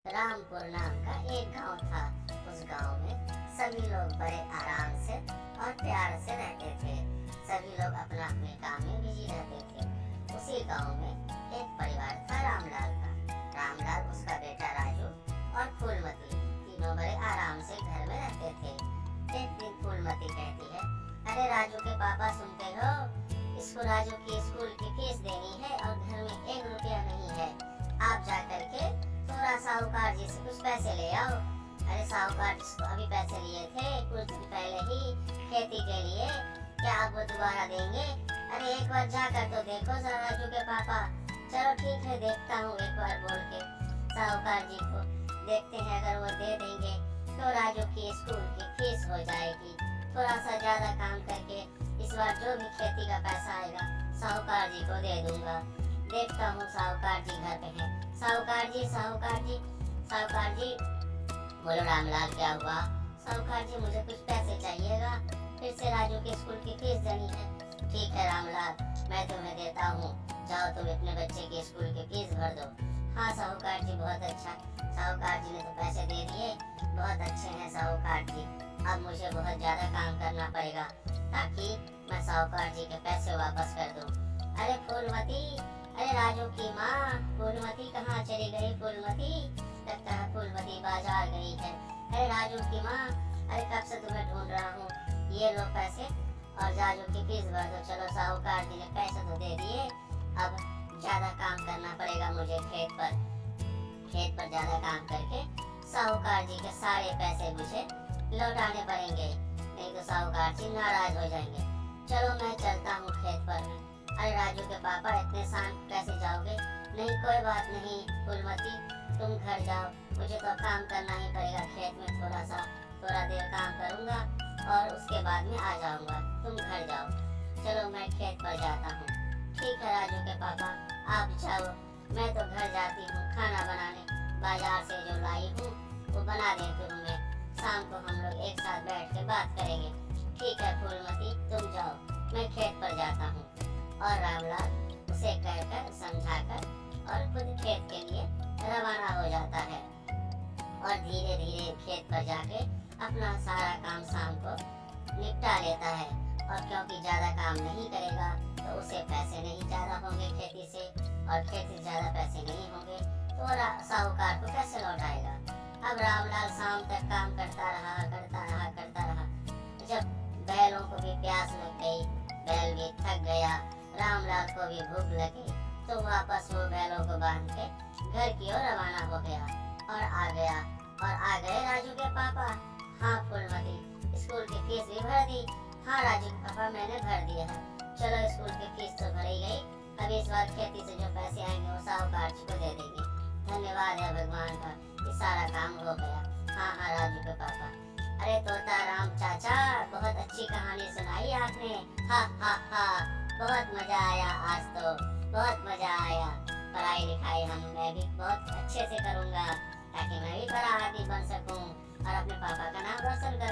रामपुर नाम का एक गांव था। उस गांव में सभी लोग बड़े आराम से और प्यार से रहते थे। सभी लोग अपना अपने काम में बिजी रहते थे। उसी गांव में एक परिवार था रामलाल का। रामलाल, उसका बेटा राजू और फूलमती तीनों बड़े आराम से घर में रहते थे। एक दिन फूलमती कहती है, अरे राजू के पापा, सुनते हो, इसको राजू की स्कूल की फीस देनी है और घर में 1 रुपया नहीं है। आप जा करके थोड़ा साहूकार जी से कुछ पैसे ले आओ। अरे साहूकार जिसको अभी पैसे लिए थे कुछ दिन पहले ही खेती के लिए, क्या आप वो दोबारा देंगे? अरे एक बार जाकर तो देखो राजू के पापा। चलो ठीक है, देखता हूँ, एक बार बोल के साहूकार जी को देखते हैं। अगर वो दे देंगे तो राजू की स्कूल की फीस हो जाएगी। थोड़ा सा ज्यादा काम करके इस बार जो भी खेती का पैसा आएगा साहूकार जी को दे दूंगा। देखता हूँ साहूकार जी घर पे हैं। साहूकार जी, साहूकार जी, साहूकार जी। बोलो रामलाल, क्या हुआ? साहूकार जी, मुझे कुछ पैसे चाहिएगा, फिर से राजू के स्कूल की फीस देनी है। ठीक है रामलाल, मैं तुम्हें देता हूँ, जाओ तुम अपने बच्चे की स्कूल की फीस भर दो। हाँ साहूकार जी, बहुत अच्छा। साहूकार जी ने तो पैसे दे दिए, बहुत अच्छे हैं साहूकार जी। अब मुझे बहुत ज्यादा काम करना पड़ेगा ताकि मैं साहूकार जी के पैसे वापस कर दूं। अरे फूलमती, अरे राजू की माँ, फूलमती कहाँ चली गई? फूलमती, लगता है फूलमती बाजार गई है। अरे राजू की माँ, अरे कब से तुम्हें ढूंढ रहा हूँ। ये लो पैसे और राजू की फीस भर दो। चलो साहूकार जी ने पैसे तो दे दिए, अब ज्यादा काम करना पड़ेगा मुझे खेत पर ज्यादा काम करके साहूकार जी के सारे पैसे मुझे लौटाने पड़ेंगे, नहीं तो साहूकार जी नाराज हो जाएंगे। चलो मैं चलता हूँ खेत पर। अरे राजू के पापा, इतने शांत कैसे जाओगे? नहीं, कोई बात नहीं फूलमती, तुम घर जाओ, मुझे तो काम करना ही पड़ेगा खेत में। थोड़ा देर काम करूँगा और उसके बाद में आ जाऊँगा, तुम घर जाओ। चलो मैं खेत पर जाता हूँ। ठीक है राजू के पापा, आप जाओ, मैं तो घर जाती हूँ खाना बनाने। बाजार से जो लाई हूँ वो बना देती हूँ मैं, शाम को हम लोग एक साथ बैठ के बात करेंगे। ठीक है फूलमती, तुम जाओ, मैं खेत पर जाता हूँ। और रामलाल उसे कहकर समझाकर और खुद खेत के लिए रवाना हो जाता है और धीरे धीरे खेत पर जाके अपना सारा काम शाम को निपटा लेता है। और क्योंकि ज्यादा काम नहीं करेगा तो उसे पैसे नहीं ज्यादा होंगे खेती से, और खेती से ज्यादा पैसे नहीं होंगे तो साहूकार को कैसे लौटाएगा? अब रामलाल शाम तक काम करता रहा। जब बैलों को भी प्यास लग गई, बैल भी थक गया, रामलाल को भी भूख लगी, तो वापस वो बैलों को बांध के घर की ओर रवाना हो गया और आ गए राजू के पापा। हाँ फूलमती, स्कूल की फीस भी भर दी। हाँ राजू के पापा, मैंने भर दिया है। चलो स्कूल की फीस तो भरी गई, अब इस बार खेती से जो पैसे आएंगे वो साहूकार जी को दे देंगे। धन्यवाद है भगवान का, ये सारा काम हो गया। हाँ राजू के पापा। अरे तोता राम चाचा, बहुत अच्छी कहानी सुनाई आपने। हा, बहुत मजा आया, आज तो बहुत मजा आया। पढ़ाई लिखाई मैं भी बहुत अच्छे से करूँगा ताकि मैं भी बड़ा आदमी बन सकूँ और अपने पापा का नाम रोशन करूँ।